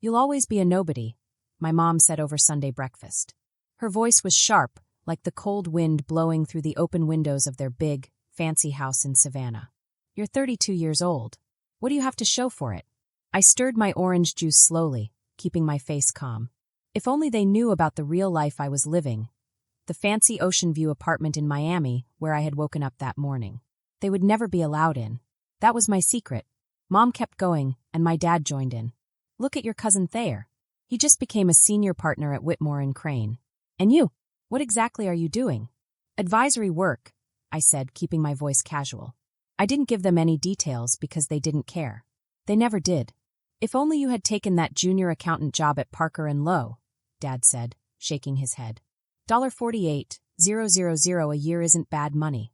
You'll always be a nobody, my mom said over Sunday breakfast. Her voice was sharp, like the cold wind blowing through the open windows of their big, fancy house in Savannah. You're 32 years old. What do you have to show for it? I stirred my orange juice slowly, keeping my face calm. If only they knew about the real life I was living. The fancy ocean view apartment in Miami where I had woken up that morning. They would never be allowed in. That was my secret. Mom kept going, and my dad joined in. Look at your cousin Thayer. He just became a senior partner at Whitmore and Crane. And you? What exactly are you doing? Advisory work, I said, keeping my voice casual. I didn't give them any details because they didn't care. They never did. If only you had taken that junior accountant job at Parker & Lowe, Dad said, shaking his head. $48,000 a year isn't bad money.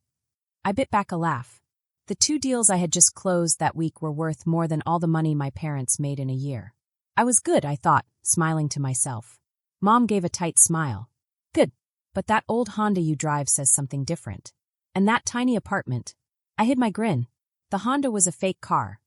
I bit back a laugh. The 2 deals I had just closed that week were worth more than all the money my parents made in a year. I was good, I thought, smiling to myself. Mom gave a tight smile. Good, but that old Honda you drive says something different. And that tiny apartment. I hid my grin. The Honda was a fake car.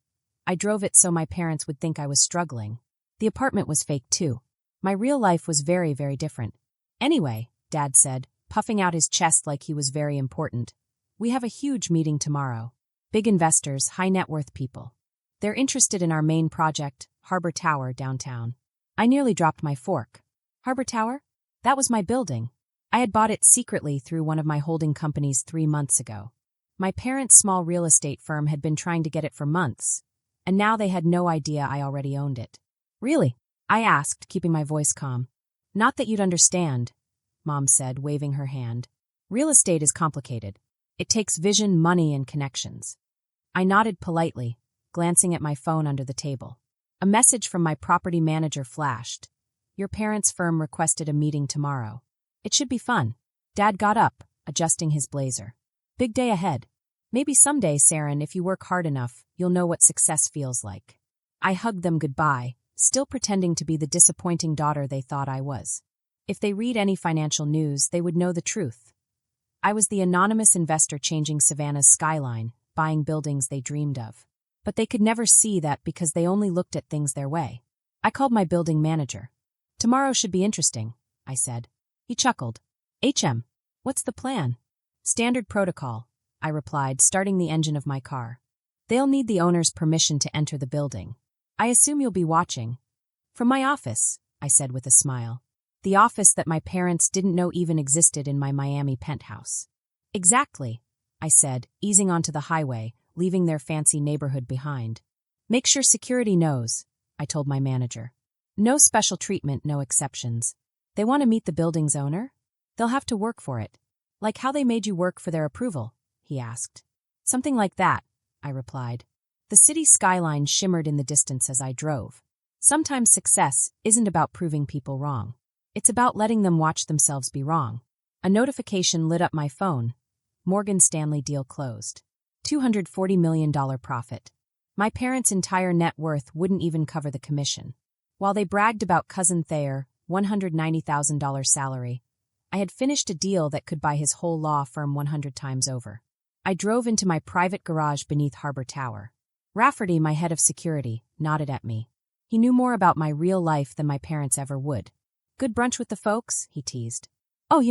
I drove it so my parents would think I was struggling. The apartment was fake too. My real life was very, very different. Anyway, Dad said, puffing out his chest like he was very important. We have a huge meeting tomorrow. Big investors, high net worth people. They're interested in our main project, Harbor Tower, downtown. I nearly dropped my fork. Harbor Tower? That was my building. I had bought it secretly through one of my holding companies 3 months ago. My parents' small real estate firm had been trying to get it for months, and now they had no idea I already owned it. Really? I asked, keeping my voice calm. Not that you'd understand, Mom said, waving her hand. Real estate is complicated. It takes vision, money, and connections. I nodded politely, glancing at my phone under the table. A message from my property manager flashed. Your parents' firm requested a meeting tomorrow. It should be fun. Dad got up, adjusting his blazer. Big day ahead. Maybe someday, Seren, if you work hard enough, you'll know what success feels like. I hugged them goodbye, still pretending to be the disappointing daughter they thought I was. If they read any financial news, they would know the truth. I was the anonymous investor changing Savannah's skyline, buying buildings they dreamed of. But they could never see that because they only looked at things their way. I called my building manager. Tomorrow should be interesting, I said. He chuckled. What's the plan? Standard protocol, I replied, starting the engine of my car. They'll need the owner's permission to enter the building. I assume you'll be watching. From my office, I said with a smile. The office that my parents didn't know even existed in my Miami penthouse. Exactly, I said, easing onto the highway, leaving their fancy neighborhood behind. Make sure security knows, I told my manager. No special treatment, no exceptions. They want to meet the building's owner? They'll have to work for it. Like how they made you work for their approval, he asked. Something like that, I replied. The city skyline shimmered in the distance as I drove. Sometimes success isn't about proving people wrong. It's about letting them watch themselves be wrong. A notification lit up my phone. Morgan Stanley deal closed. $240 million profit. My parents' entire net worth wouldn't even cover the commission. While they bragged about cousin Thayer, $190,000 salary, I had finished a deal that could buy his whole law firm 100 times over. I drove into my private garage beneath Harbor Tower. Rafferty, my head of security, nodded at me. He knew more about my real life than my parents ever would. Good brunch with the folks? He teased. Oh,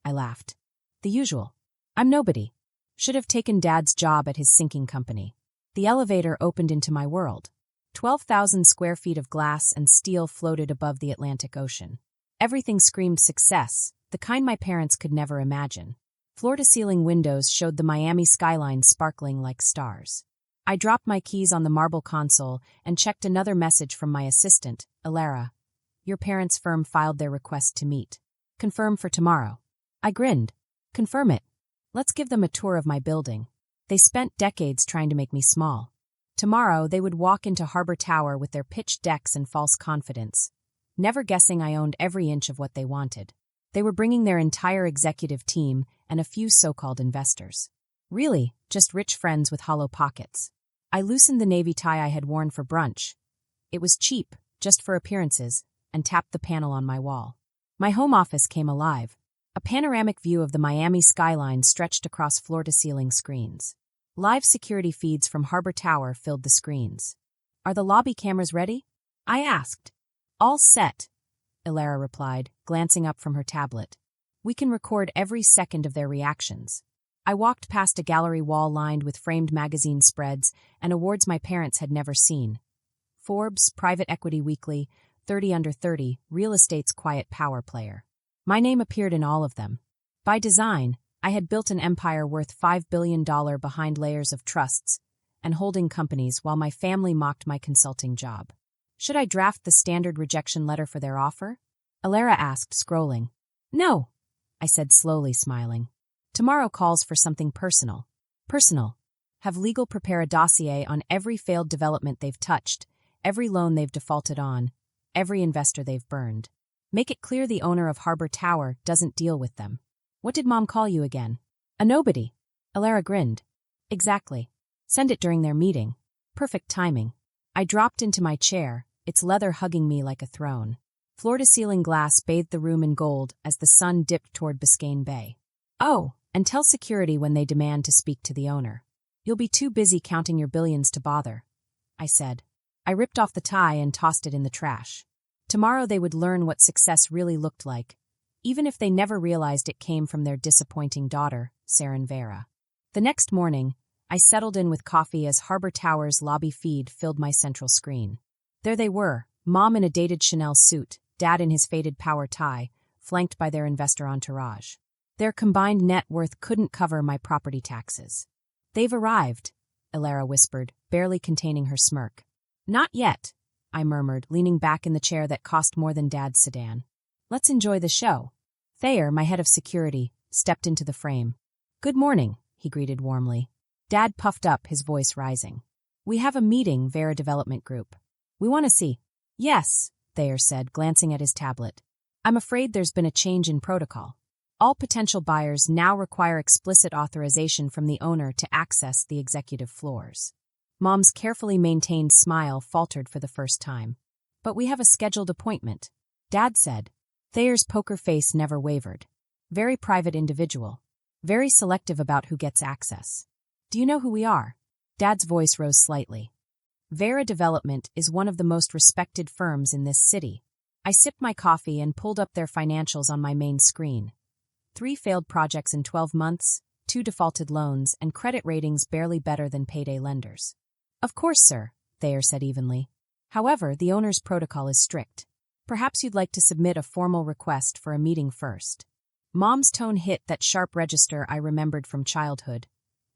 I laughed. The usual. I'm nobody. Should have taken Dad's job at his sinking company. The elevator opened into my world. 12,000 square feet of glass and steel floated above the Atlantic Ocean. Everything screamed success, the kind my parents could never imagine. Floor-to-ceiling windows showed the Miami skyline sparkling like stars. I dropped my keys on the marble console and checked another message from my assistant, Alara. Your parents' firm filed their request to meet. Confirm for tomorrow. I grinned. Confirm it. Let's give them a tour of my building. They spent decades trying to make me small. Tomorrow, they would walk into Harbor Tower with their pitched decks and false confidence, never guessing I owned every inch of what they wanted. They were bringing their entire executive team and a few so-called investors. Really, just rich friends with hollow pockets. I loosened the navy tie I had worn for brunch. It was cheap, just for appearances, and tapped the panel on my wall. My home office came alive. A panoramic view of the Miami skyline stretched across floor-to-ceiling screens. Live security feeds from Harbor Tower filled the screens. Are the lobby cameras ready? I asked. All set, Ilara replied, glancing up from her tablet. We can record every second of their reactions. I walked past a gallery wall lined with framed magazine spreads and awards my parents had never seen. Forbes, Private Equity Weekly, 30 Under 30, Real Estate's Quiet Power Player. My name appeared in all of them. By design, I had built an empire worth $5 billion behind layers of trusts and holding companies while my family mocked my consulting job. Should I draft the standard rejection letter for their offer? Ilara asked, scrolling. No, I said slowly, smiling. Tomorrow calls for something personal. Personal. Have legal prepare a dossier on every failed development they've touched, every loan they've defaulted on, every investor they've burned. Make it clear the owner of Harbor Tower doesn't deal with them. What did Mom call you again? A nobody. Ilara grinned. Exactly. Send it during their meeting. Perfect timing. I dropped into my chair, its leather hugging me like a throne. Floor-to-ceiling glass bathed the room in gold as the sun dipped toward Biscayne Bay. Oh, and tell security when they demand to speak to the owner. You'll be too busy counting your billions to bother, I said. I ripped off the tie and tossed it in the trash. Tomorrow they would learn what success really looked like, even if they never realized it came from their disappointing daughter, Seren Vera. The next morning, I settled in with coffee as Harbor Tower's lobby feed filled my central screen. There they were, Mom in a dated Chanel suit, Dad in his faded power tie, flanked by their investor entourage. Their combined net worth couldn't cover my property taxes. They've arrived, Ilara whispered, barely containing her smirk. Not yet, I murmured, leaning back in the chair that cost more than Dad's sedan. Let's enjoy the show. Thayer, my head of security, stepped into the frame. Good morning, he greeted warmly. Dad puffed up, his voice rising. We have a meeting, Vera Development Group. We want to see. Yes, Thayer said, glancing at his tablet. I'm afraid there's been a change in protocol. All potential buyers now require explicit authorization from the owner to access the executive floors. Mom's carefully maintained smile faltered for the first time. But we have a scheduled appointment, Dad said. Thayer's poker face never wavered. Very private individual. Very selective about who gets access. Do you know who we are? Dad's voice rose slightly. Vera Development is one of the most respected firms in this city. I sipped my coffee and pulled up their financials on my main screen. 3 failed projects in 12 months, 2 defaulted loans, and credit ratings barely better than payday lenders. Of course, sir, Thayer said evenly. However, the owner's protocol is strict. Perhaps you'd like to submit a formal request for a meeting first. Mom's tone hit that sharp register I remembered from childhood,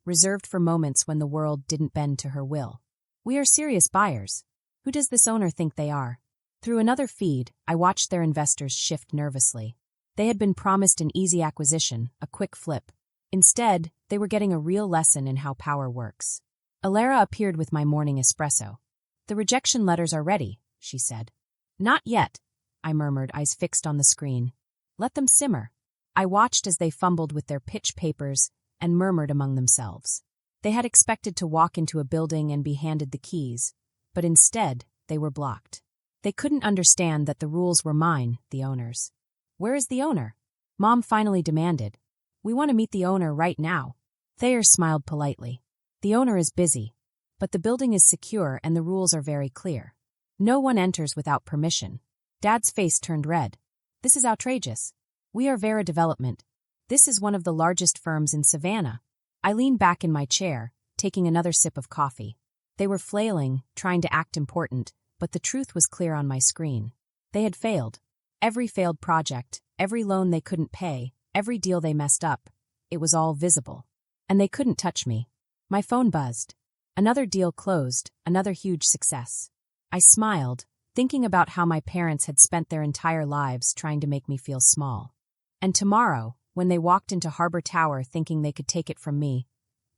reserved for moments when the world didn't bend to her will. We are serious buyers. Who does this owner think they are? Through another feed, I watched their investors shift nervously. They had been promised an easy acquisition, a quick flip. Instead, they were getting a real lesson in how power works. Ilara appeared with my morning espresso. The rejection letters are ready, she said. Not yet, I murmured, eyes fixed on the screen. Let them simmer. I watched as they fumbled with their pitch papers and murmured among themselves. They had expected to walk into a building and be handed the keys, but instead, they were blocked. They couldn't understand that the rules were mine, the owner's. Where is the owner? Mom finally demanded. We want to meet the owner right now. Thayer smiled politely. The owner is busy, but the building is secure and the rules are very clear. No one enters without permission. Dad's face turned red. This is outrageous. We are Vera Development. This is one of the largest firms in Savannah. I leaned back in my chair, taking another sip of coffee. They were flailing, trying to act important, but the truth was clear on my screen. They had failed. Every failed project, every loan they couldn't pay, every deal they messed up, it was all visible. And they couldn't touch me. My phone buzzed. Another deal closed, another huge success. I smiled, thinking about how my parents had spent their entire lives trying to make me feel small. And tomorrow, when they walked into Harbor Tower thinking they could take it from me,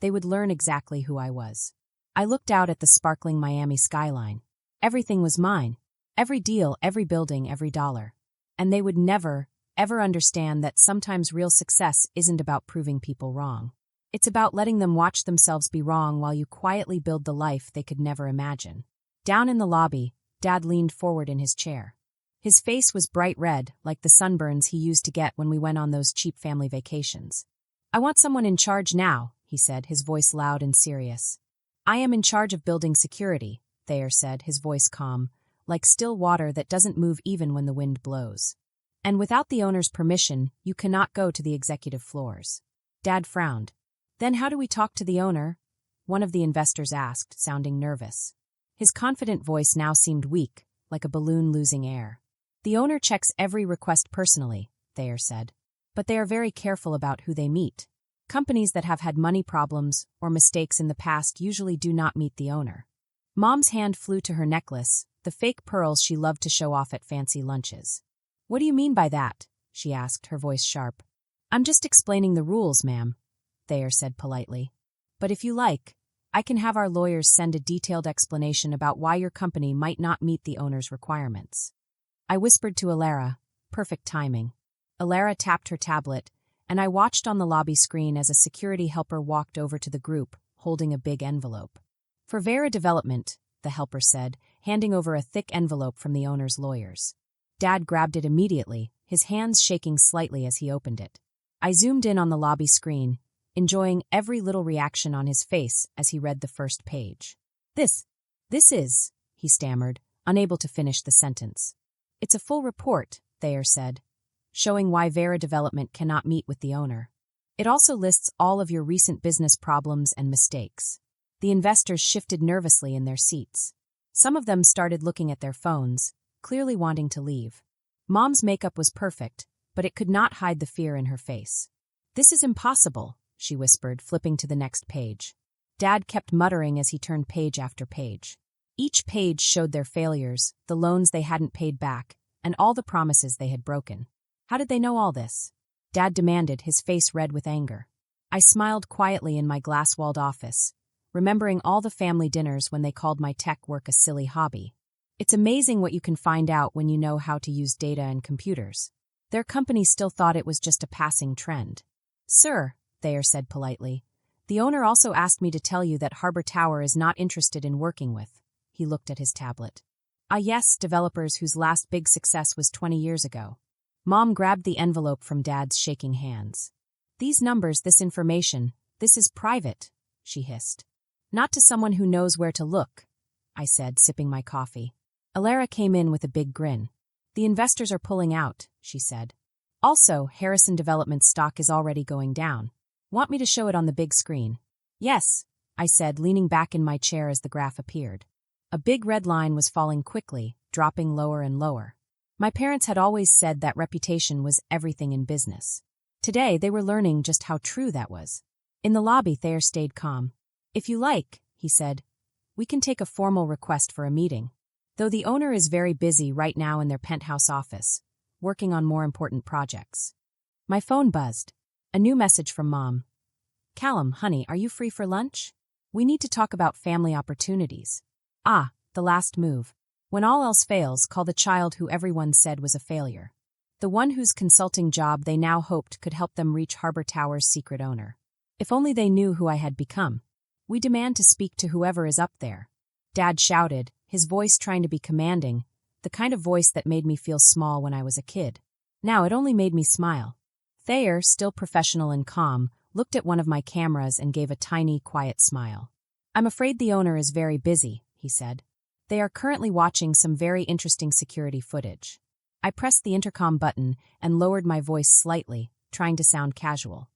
they would learn exactly who I was. I looked out at the sparkling Miami skyline. Everything was mine. Every deal, every building, every dollar. And they would never, ever understand that sometimes real success isn't about proving people wrong. It's about letting them watch themselves be wrong while you quietly build the life they could never imagine. Down in the lobby, Dad leaned forward in his chair. His face was bright red, like the sunburns he used to get when we went on those cheap family vacations. I want someone in charge now, he said, his voice loud and serious. I am in charge of building security, Thayer said, his voice calm, like still water that doesn't move even when the wind blows. And without the owner's permission, you cannot go to the executive floors. Dad frowned. Then how do we talk to the owner? One of the investors asked, sounding nervous. His confident voice now seemed weak, like a balloon losing air. The owner checks every request personally, Thayer said. But they are very careful about who they meet. Companies that have had money problems or mistakes in the past usually do not meet the owner. Mom's hand flew to her necklace, the fake pearls she loved to show off at fancy lunches. What do you mean by that? She asked, her voice sharp. I'm just explaining the rules, ma'am, Thayer said politely. But if you like, I can have our lawyers send a detailed explanation about why your company might not meet the owner's requirements. I whispered to Alara, perfect timing. Alara tapped her tablet, and I watched on the lobby screen as a security helper walked over to the group, holding a big envelope. For Vera Development, the helper said, handing over a thick envelope from the owner's lawyers. Dad grabbed it immediately, his hands shaking slightly as he opened it. I zoomed in on the lobby screen, enjoying every little reaction on his face as he read the first page. This is, he stammered, unable to finish the sentence. It's a full report, Thayer said, showing why Vera Development cannot meet with the owner. It also lists all of your recent business problems and mistakes. The investors shifted nervously in their seats. Some of them started looking at their phones, clearly wanting to leave. Mom's makeup was perfect, but it could not hide the fear in her face. This is impossible, she whispered, flipping to the next page. Dad kept muttering as he turned page after page. Each page showed their failures, the loans they hadn't paid back, and all the promises they had broken. How did they know all this? Dad demanded, his face red with anger. I smiled quietly in my glass-walled office, remembering all the family dinners when they called my tech work a silly hobby. It's amazing what you can find out when you know how to use data and computers. Their company still thought it was just a passing trend. Sir, Thayer said politely, the owner also asked me to tell you that Harbor Tower is not interested in working with. He looked at his tablet. Ah yes, developers whose last big success was 20 years ago. Mom grabbed the envelope from Dad's shaking hands. These numbers, this information, this is private, she hissed. Not to someone who knows where to look, I said, sipping my coffee. Alara came in with a big grin. The investors are pulling out, she said. Also, Harrison Development stock is already going down. Want me to show it on the big screen? Yes, I said, leaning back in my chair as the graph appeared. A big red line was falling quickly, dropping lower and lower. My parents had always said that reputation was everything in business. Today, they were learning just how true that was. In the lobby, Thayer stayed calm. If you like, he said, we can take a formal request for a meeting. Though the owner is very busy right now in their penthouse office, working on more important projects. My phone buzzed. A new message from Mom. Callum, honey, are you free for lunch? We need to talk about family opportunities. Ah, the last move. When all else fails, call the child who everyone said was a failure. The one whose consulting job they now hoped could help them reach Harbor Tower's secret owner. If only they knew who I had become. We demand to speak to whoever is up there. Dad shouted, his voice trying to be commanding, the kind of voice that made me feel small when I was a kid. Now it only made me smile. Thayer, still professional and calm, looked at one of my cameras and gave a tiny, quiet smile. I'm afraid the owner is very busy, he said. They are currently watching some very interesting security footage. I pressed the intercom button and lowered my voice slightly, trying to sound casual.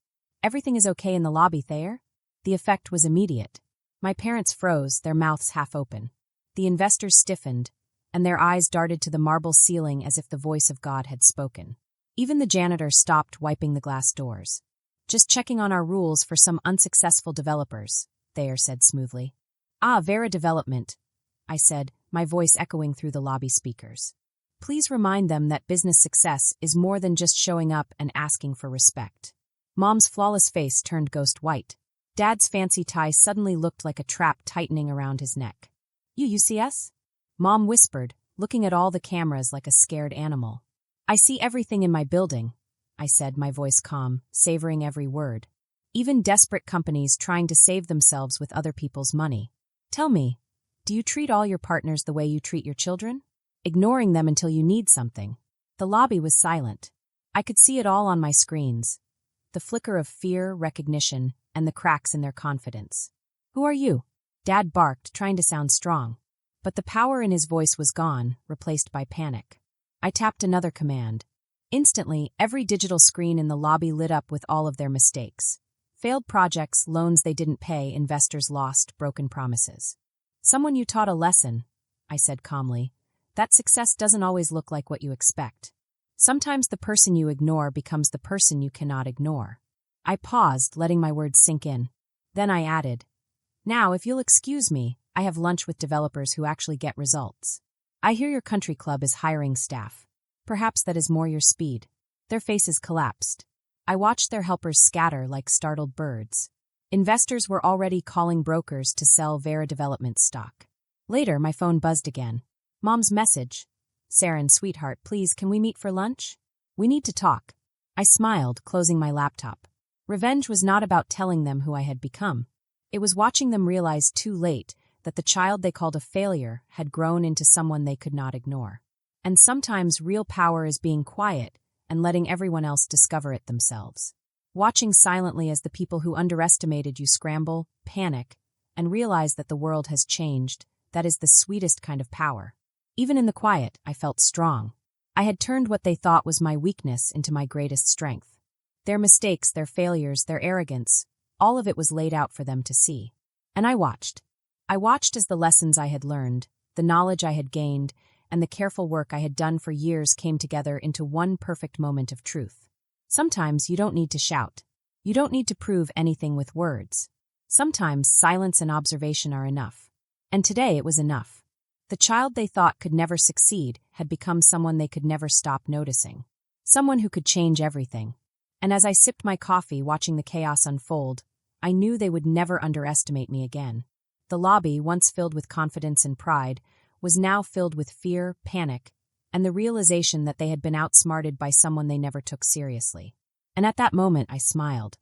Everything is okay in the lobby, Thayer? The effect was immediate. My parents froze, their mouths half open. The investors stiffened, and their eyes darted to the marble ceiling as if the voice of God had spoken. Even the janitor stopped wiping the glass doors. Just checking on our rules for some unsuccessful developers, Thayer said smoothly. Ah, Vera Development, I said, my voice echoing through the lobby speakers. Please remind them that business success is more than just showing up and asking for respect. Mom's flawless face turned ghost white. Dad's fancy tie suddenly looked like a trap tightening around his neck. You see us? Mom whispered, looking at all the cameras like a scared animal. I see everything in my building, I said, my voice calm, savoring every word. Even desperate companies trying to save themselves with other people's money. Tell me, do you treat all your partners the way you treat your children? Ignoring them until you need something. The lobby was silent. I could see it all on my screens. The flicker of fear, recognition, and the cracks in their confidence. Who are you? Dad barked, trying to sound strong. But the power in his voice was gone, replaced by panic. I tapped another command. Instantly, every digital screen in the lobby lit up with all of their mistakes. Failed projects, loans they didn't pay, investors lost, broken promises. "Someone you taught a lesson," I said calmly. "That success doesn't always look like what you expect. Sometimes the person you ignore becomes the person you cannot ignore." I paused, letting my words sink in. Then I added, "Now, if you'll excuse me, I have lunch with developers who actually get results. I hear your country club is hiring staff. Perhaps that is more your speed." Their faces collapsed. I watched their helpers scatter like startled birds. Investors were already calling brokers to sell Vera Development stock. Later, my phone buzzed again. Mom's message. "Seren, sweetheart, please, can we meet for lunch? We need to talk." I smiled, closing my laptop. Revenge was not about telling them who I had become. It was watching them realize too late that the child they called a failure had grown into someone they could not ignore. And sometimes real power is being quiet and letting everyone else discover it themselves. Watching silently as the people who underestimated you scramble, panic, and realize that the world has changed, that is the sweetest kind of power. Even in the quiet, I felt strong. I had turned what they thought was my weakness into my greatest strength. Their mistakes, their failures, their arrogance, all of it was laid out for them to see. And I watched. I watched as the lessons I had learned, the knowledge I had gained, and the careful work I had done for years came together into one perfect moment of truth. Sometimes you don't need to shout. You don't need to prove anything with words. Sometimes silence and observation are enough. And today it was enough. The child they thought could never succeed had become someone they could never stop noticing. Someone who could change everything. And as I sipped my coffee watching the chaos unfold, I knew they would never underestimate me again. The lobby, once filled with confidence and pride, was now filled with fear, panic, and the realization that they had been outsmarted by someone they never took seriously. And at that moment I smiled.